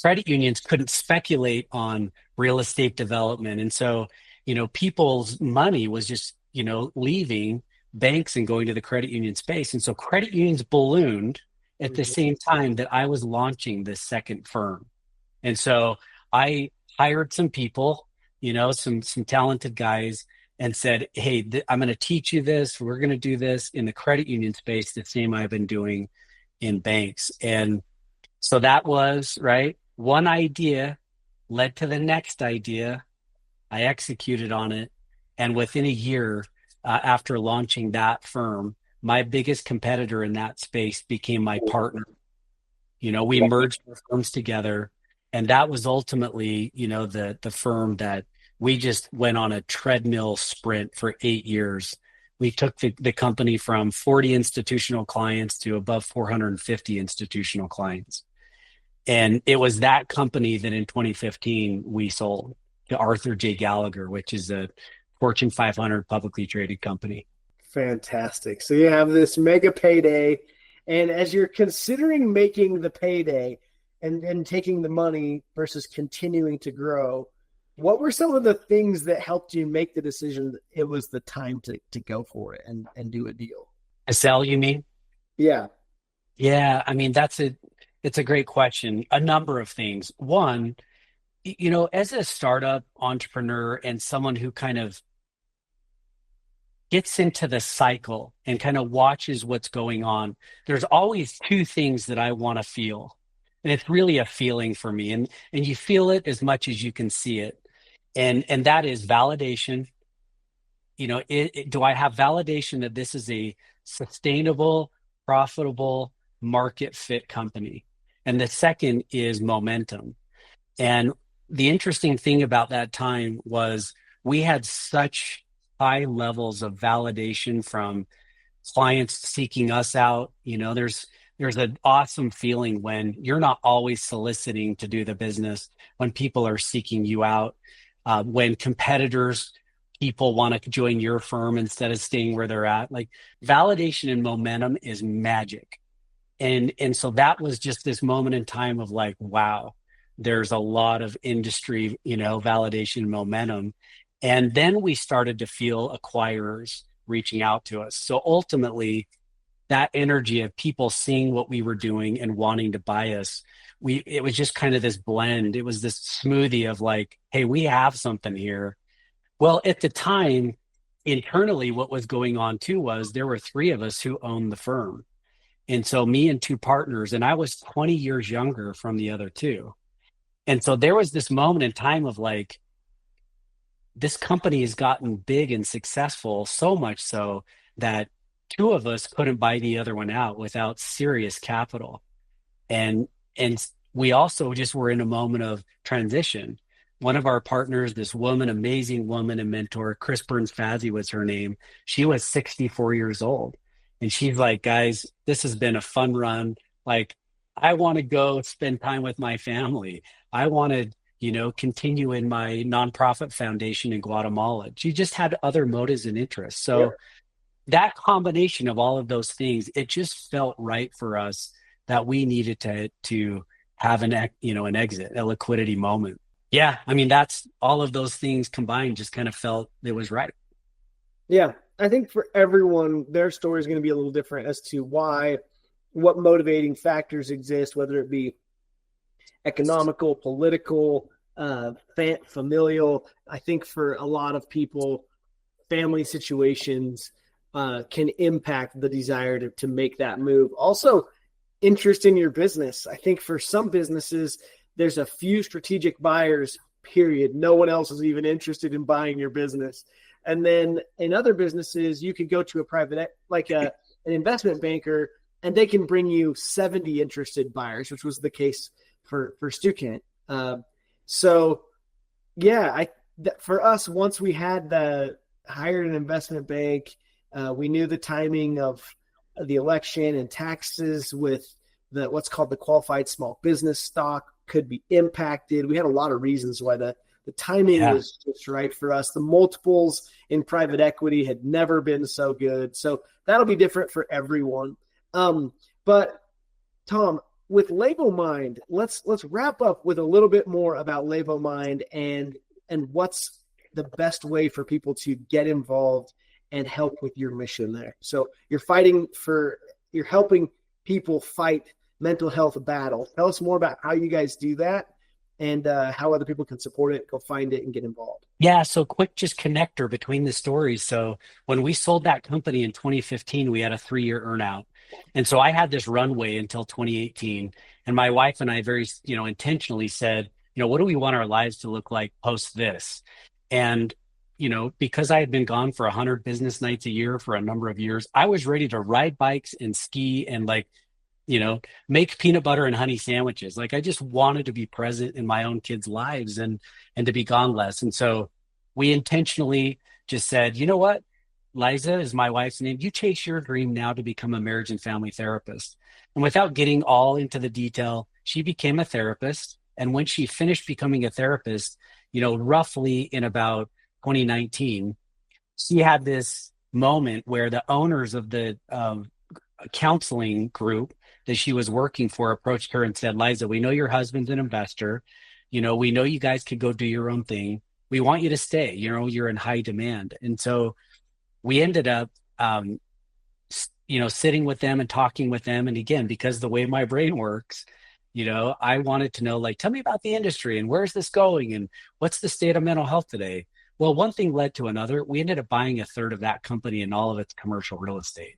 Credit unions couldn't speculate on real estate development. And so, people's money was just, leaving banks and going to the credit union space. And so credit unions ballooned at the same time that I was launching this second firm. And so I hired some people, some talented guys, and said, hey, I'm going to teach you this. We're going to do this in the credit union space, the same I've been doing in banks. And so that was, right, one idea led to the next idea. I executed on it. And within a year after launching that firm, my biggest competitor in that space became my partner. We merged our firms together. And that was ultimately, the firm that we just went on a treadmill sprint for 8 years. We took the company from 40 institutional clients to above 450 institutional clients. And it was that company that in 2015 we sold to Arthur J. Gallagher, which is a Fortune 500 publicly traded company. Fantastic. So you have this mega payday, and as you're considering making the payday and taking the money versus continuing to grow, what were some of the things that helped you make the decision that it was the time to go for it and do a deal? A sell, you mean? Yeah. Yeah, I mean, it's a great question. A number of things. One, as a startup entrepreneur and someone who kind of gets into the cycle and kind of watches what's going on, there's always two things that I want to feel. And it's really a feeling for me. And you feel it as much as you can see it. And that is validation. Do I have validation that this is a sustainable, profitable, market fit company? And the second is momentum. And the interesting thing about that time was we had such high levels of validation from clients seeking us out. There's an awesome feeling when you're not always soliciting to do the business, when people are seeking you out, when competitors, people want to join your firm instead of staying where they're at. Like, validation and momentum is magic. And so that was just this moment in time of like, wow, there's a lot of industry, validation and momentum. And then we started to feel acquirers reaching out to us. So ultimately, that energy of people seeing what we were doing and wanting to buy us, it was just kind of this blend. It was this smoothie of like, hey, we have something here. Well, at the time, internally, what was going on too was there were three of us who owned the firm. And so me and two partners, and I was 20 years younger from the other two. And so there was this moment in time of like, this company has gotten big and successful, so much so that two of us couldn't buy the other one out without serious capital. And we also just were in a moment of transition. One of our partners, this woman, amazing woman and mentor, Chris Burns Fazzi was her name. She was 64 years old. And she's like, guys, this has been a fun run. Like, I want to go spend time with my family. I want to, continue in my nonprofit foundation in Guatemala. She just had other motives and interests. So Yeah. that combination of all of those things, it just felt right for us that we needed to have an exit, a liquidity moment. Yeah, I mean, that's all of those things combined just kind of felt it was right. Yeah. I think for everyone, their story is going to be a little different as to what motivating factors exist, whether it be economical, political, familial. I think for a lot of people, family situations can impact the desire to make that move. Also, interest in your business. I think for some businesses, there's a few strategic buyers, period. No one else is even interested in buying your business. And then in other businesses, you could go to a an investment banker, and they can bring you 70 interested buyers, which was the case for Stuart. So yeah, for us, once we had hired an investment bank, we knew the timing of the election and taxes with what's called the qualified small business stock could be impacted. We had a lot of reasons why the timing was just right for us. The multiples in private equity had never been so good. So that'll be different for everyone. But Tom, with LÉVO Mind, let's wrap up with a little bit more about LÉVO Mind and what's the best way for people to get involved and help with your mission there. So you're helping people fight mental health battle. Tell us more about how you guys do that and how other people can support it, go find it and get involved. Yeah, so quick just connector between the stories. So when we sold that company in 2015, we had a 3-year earnout. And so I had this runway until 2018. And my wife and I very, intentionally said, what do we want our lives to look like post this? And, because I had been gone for 100 business nights a year for a number of years, I was ready to ride bikes and ski and make peanut butter and honey sandwiches. Like, I just wanted to be present in my own kids' lives and to be gone less. And so we intentionally just said, you know what? Liza is my wife's name. You chase your dream now to become a marriage and family therapist. And without getting all into the detail, she became a therapist. And when she finished becoming a therapist, roughly in about 2019, she had this moment where the owners of the counseling group that she was working for approached her and said, Liza, we know your husband's an investor. We know you guys could go do your own thing. We want you to stay. You're in high demand. And so we ended up, sitting with them and talking with them. And again, because the way my brain works, I wanted to know, tell me about the industry and where's this going and what's the state of mental health today? Well, one thing led to another. We ended up buying a third of that company and all of its commercial real estate.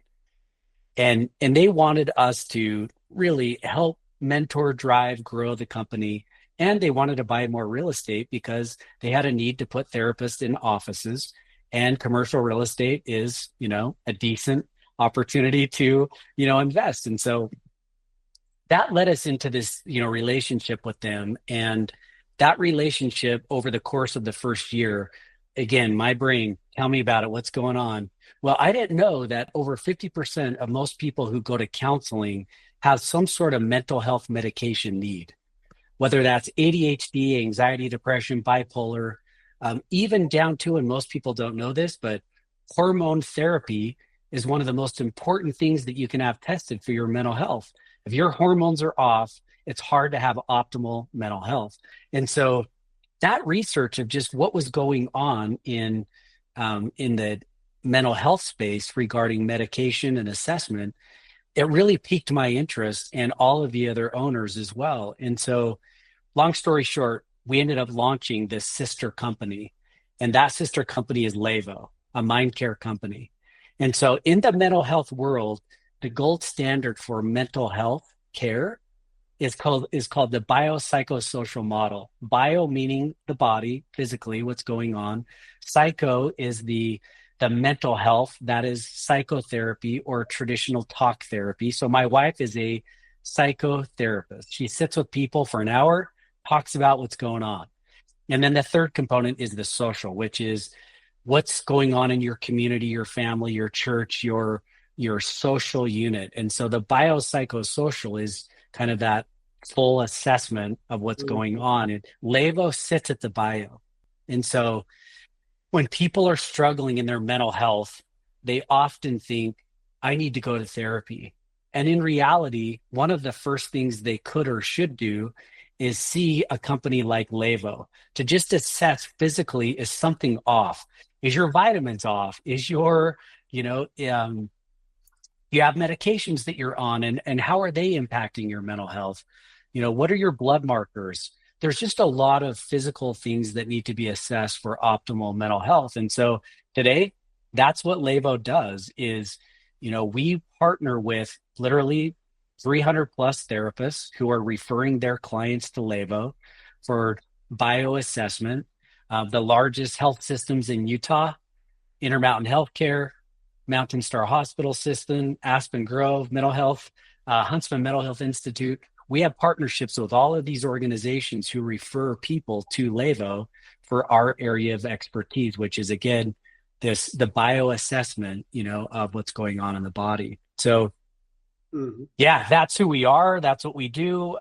And they wanted us to really help mentor, drive, grow the company. And they wanted to buy more real estate because they had a need to put therapists in offices, and commercial real estate is, a decent opportunity to, invest. And so that led us into this, relationship with them. And that relationship over the course of the first year, again, my brain, tell me about it. What's going on? Well, I didn't know that over 50% of most people who go to counseling have some sort of mental health medication need, whether that's ADHD, anxiety, depression, bipolar, even down to, and most people don't know this, but hormone therapy is one of the most important things that you can have tested for your mental health. If your hormones are off, it's hard to have optimal mental health. And so that research of just what was going on in the mental health space regarding medication and assessment, it really piqued my interest and all of the other owners as well. And so, long story short, we ended up launching this sister company, and that sister company is LÉVO, a mind care company. And so, in the mental health world, the gold standard for mental health care is called the biopsychosocial model. Bio meaning the body, physically, what's going on. Psycho is the mental health, that is psychotherapy or traditional talk therapy. So my wife is a psychotherapist. She sits with people for an hour, talks about what's going on. And then the third component is the social, which is what's going on in your community, your family, your church, your social unit. And so the biopsychosocial is kind of that full assessment of what's going on. And LÉVO sits at the bio. And so when people are struggling in their mental health, they often think, I need to go to therapy. And in reality, one of the first things they could or should do is see a company like LÉVO to just assess physically, is something off? Is your vitamins off? Is your, you have medications that you're on, and how are they impacting your mental health? What are your blood markers? There's just a lot of physical things that need to be assessed for optimal mental health. And so today, that's what LÉVO does is, we partner with literally 300 plus therapists who are referring their clients to LÉVO for bioassessment. The largest health systems in Utah, Intermountain Healthcare, Mountain Star Hospital System, Aspen Grove Mental Health, Huntsman Mental Health Institute. We have partnerships with all of these organizations who refer people to LÉVO for our area of expertise, which is, again, the bioassessment, of what's going on in the body. So, yeah, that's who we are. That's what we do.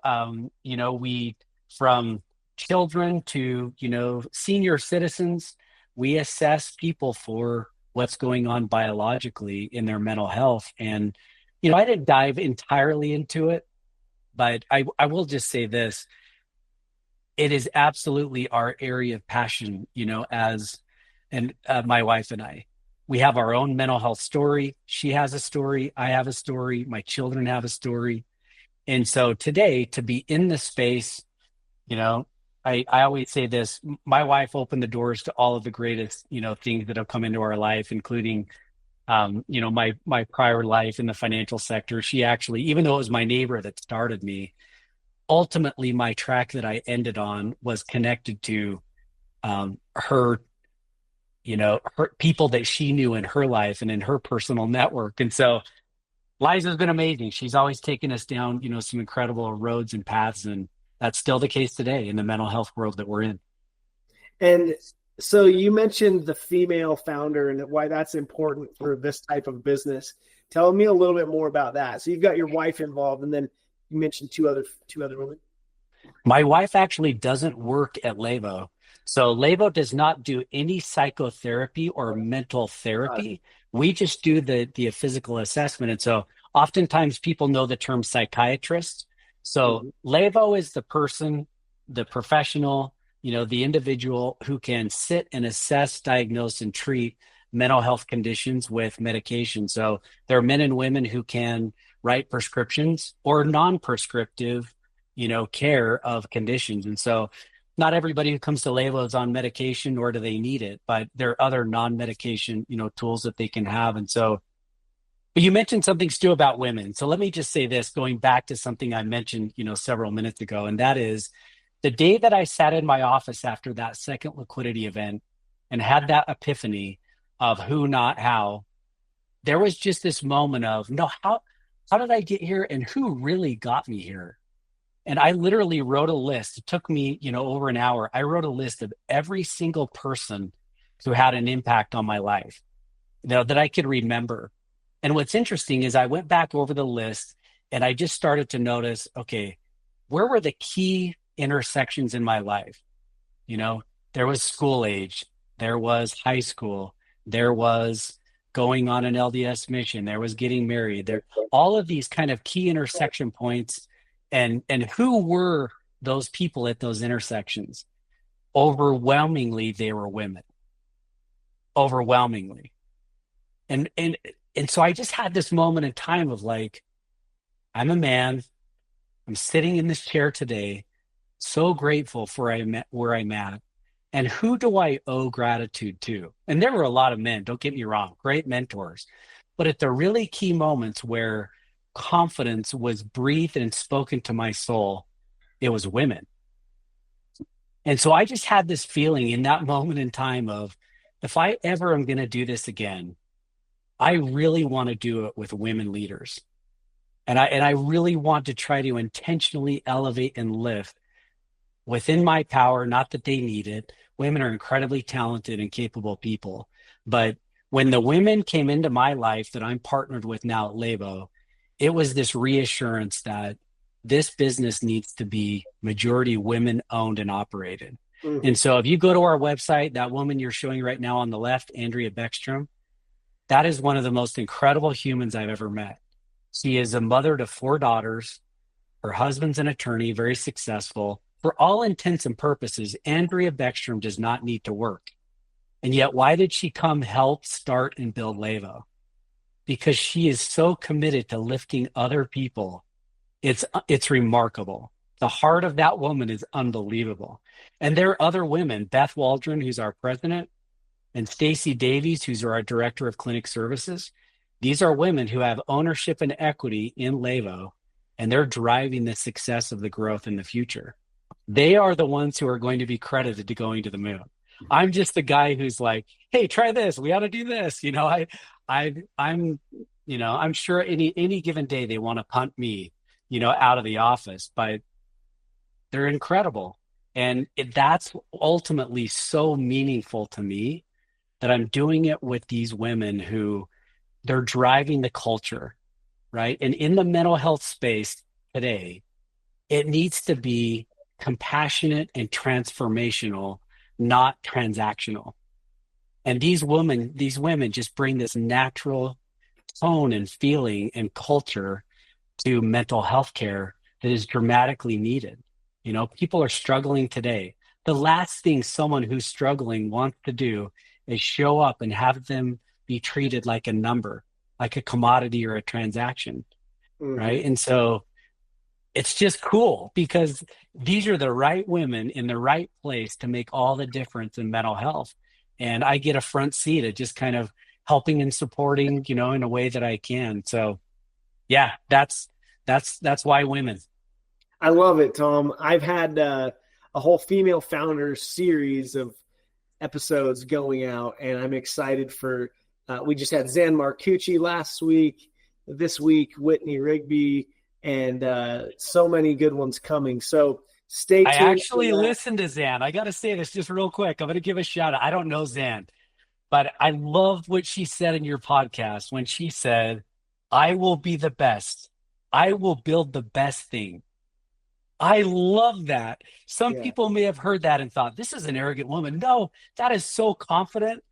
We, from children to, senior citizens, we assess people for what's going on biologically in their mental health. And, I didn't dive entirely into it, but I will just say this. It is absolutely our area of passion, my wife and I, we have our own mental health story. She has a story. I have a story. My children have a story. And so today, to be in the space, I always say this, my wife opened the doors to all of the greatest, things that have come into our life, including, my prior life in the financial sector. She actually, even though it was my neighbor that started me, ultimately my track that I ended on was connected to her, her people that she knew in her life and in her personal network. And so Liza's been amazing. She's always taken us down, some incredible roads and paths. And that's still the case today in the mental health world that we're in. And so you mentioned the female founder and why that's important for this type of business. Tell me a little bit more about that. So you've got your wife involved, and then you mentioned two other women. My wife actually doesn't work at LÉVO. So LÉVO does not do any psychotherapy or mental therapy. We just do the physical assessment. And so oftentimes people know the term psychiatrist. So LÉVO is the person, the professional, the individual who can sit and assess, diagnose, and treat mental health conditions with medication. So there are men and women who can write prescriptions or non-prescriptive, care of conditions. And so not everybody who comes to LÉVO is on medication, nor do they need it, but there are other non-medication, tools that they can have. And so, but you mentioned something, Stu, about women. So let me just say this, going back to something I mentioned, several minutes ago, and that is the day that I sat in my office after that second liquidity event and had that epiphany of who, not how, there was just this moment of, no, how did I get here and who really got me here? And I literally wrote a list. It took me, over an hour. I wrote a list of every single person who had an impact on my life, that I could remember. And what's interesting is I went back over the list and I just started to notice, okay, where were the key intersections in my life? There was school age, there was high school, there was going on an LDS mission, there was getting married, there, all of these kind of key intersection points. And who were those people at those intersections? Overwhelmingly, they were women. Overwhelmingly. And so I just had this moment in time of like, I'm a man, I'm sitting in this chair today, so grateful for where I'm at. And who do I owe gratitude to? And there were a lot of men, don't get me wrong, great mentors. But at the really key moments where confidence was breathed and spoken to my soul, it was women. And so I just had this feeling in that moment in time of, if I ever am going to do this again, I really want to do it with women leaders. And I really want to try to intentionally elevate and lift within my power, not that they need it. Women are incredibly talented and capable people. But when the women came into my life that I'm partnered with now at LÉVO, it was this reassurance that this business needs to be majority women owned and operated. Mm-hmm. And so if you go to our website, that woman you're showing right now on the left, Andrea Beckstrom, that is one of the most incredible humans I've ever met. She is a mother to 4 daughters. Her husband's an attorney, very successful. For all intents and purposes, Andrea Beckstrom does not need to work. And yet, why did she come help start and build LÉVO? Because she is so committed to lifting other people. It's remarkable. The heart of that woman is unbelievable. And there are other women, Beth Waldron, who's our president, and Stacy Davies, who's our director of clinic services. These are women who have ownership and equity in LÉVO, and they're driving the success of the growth in the future. They are the ones who are going to be credited to going to the moon. I'm just the guy who's like, hey, try this. We ought to do this. I'm sure any given day they want to punt me, out of the office, but they're incredible. And that's ultimately so meaningful to me that I'm doing it with these women who they're driving the culture, right? And in the mental health space today, it needs to be compassionate and transformational, not transactional. And these women just bring this natural tone and feeling and culture to mental health care that is dramatically needed. People are struggling today. The last thing someone who's struggling wants to do is show up and have them be treated like a number, like a commodity or a transaction, right? And so it's just cool because these are the right women in the right place to make all the difference in mental health. And I get a front seat at just kind of helping and supporting, in a way that I can. So yeah, that's why women. I love it, Tom. I've had a whole female founders series of episodes going out, and I'm excited for we just had Zan Marcucci last week, this week Whitney Rigby, and so many good ones coming. So stay tuned. I actually listened to Zan. I got to say this just real quick. I'm going to give a shout out. I don't know Zan, but I loved what she said in your podcast when she said, I will be the best. I will build the best thing. I love that. Some people may have heard that and thought, this is an arrogant woman. No, that is so confident.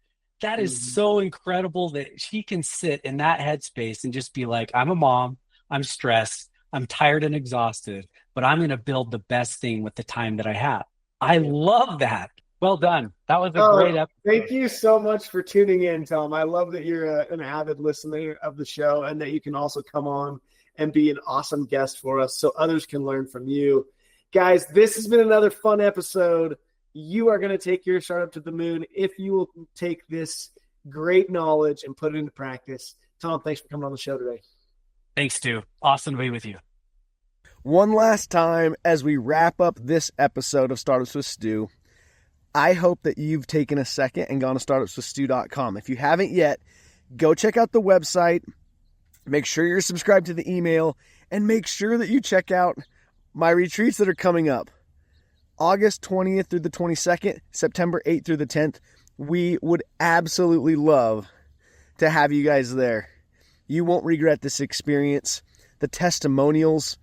That is so incredible that she can sit in that headspace and just be like, I'm a mom. I'm stressed. I'm tired and exhausted, but I'm going to build the best thing with the time that I have. I love that. Well done. That was a great episode. Thank you so much for tuning in, Tom. I love that you're an avid listener of the show and that you can also come on and be an awesome guest for us so others can learn from you. Guys, this has been another fun episode. You are going to take your startup to the moon if you will take this great knowledge and put it into practice. Tom, thanks for coming on the show today. Thanks, Stu. Awesome to be with you. One last time as we wrap up this episode of Startups with Stu, I hope that you've taken a second and gone to startupswithstu.com. If you haven't yet, go check out the website. Make sure you're subscribed to the email and make sure that you check out My retreats that are coming up, August 20th through the 22nd, September 8th through the 10th. We would absolutely love to have you guys there. You won't regret this experience. The testimonials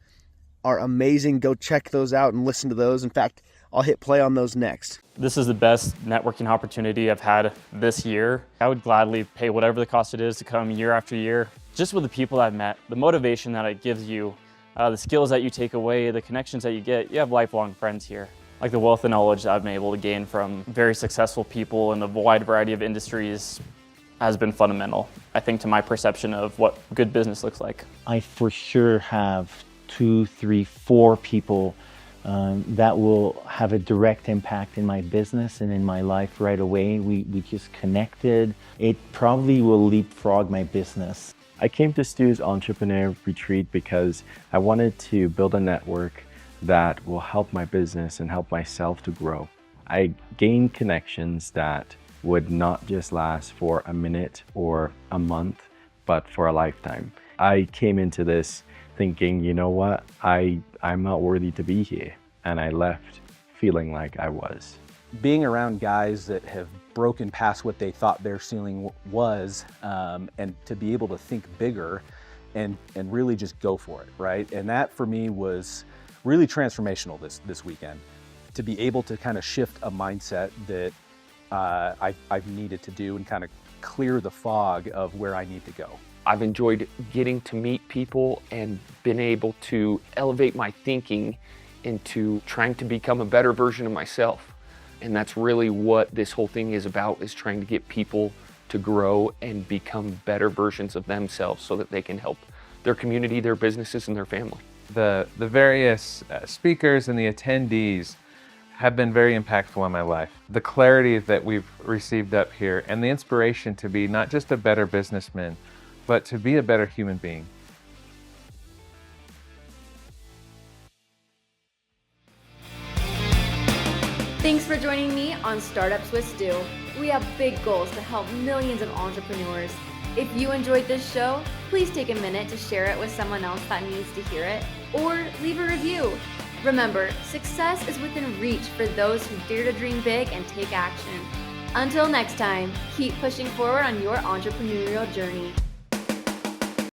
are amazing. Go check those out and listen to those. In fact, I'll hit play on those next. This is the best networking opportunity I've had this year. I would gladly pay whatever the cost it is to come year after year. Just with the people I've met, the motivation that it gives you, the skills that you take away, the connections that you get, you have lifelong friends here. Like the wealth of knowledge that I've been able to gain from very successful people in a wide variety of industries has been fundamental, I think, to my perception of what good business looks like. I for sure have 2, 3, 4 people that will have a direct impact in my business and in my life right away. We just connected. It probably will leapfrog my business. I came to Stu's Entrepreneur Retreat because I wanted to build a network that will help my business and help myself to grow. I gained connections that would not just last for a minute or a month, but for a lifetime. I came into this thinking, you know what, I'm not worthy to be here. And I left feeling like I was. Being around guys that have broken past what they thought their ceiling was, and to be able to think bigger and really just go for it, right? And that for me was really transformational this weekend. To be able to kind of shift a mindset that I've needed to do and kind of clear the fog of where I need to go. I've enjoyed getting to meet people and been able to elevate my thinking into trying to become a better version of myself. And that's really what this whole thing is about, is trying to get people to grow and become better versions of themselves so that they can help their community, their businesses, and their family. The various speakers and the attendees have been very impactful in my life. The clarity that we've received up here and the inspiration to be not just a better businessman, but to be a better human being. Thanks for joining me on Startups with Stu. We have big goals to help millions of entrepreneurs. If you enjoyed this show, please take a minute to share it with someone else that needs to hear it, or leave a review. Remember, success is within reach for those who dare to dream big and take action. Until next time, keep pushing forward on your entrepreneurial journey.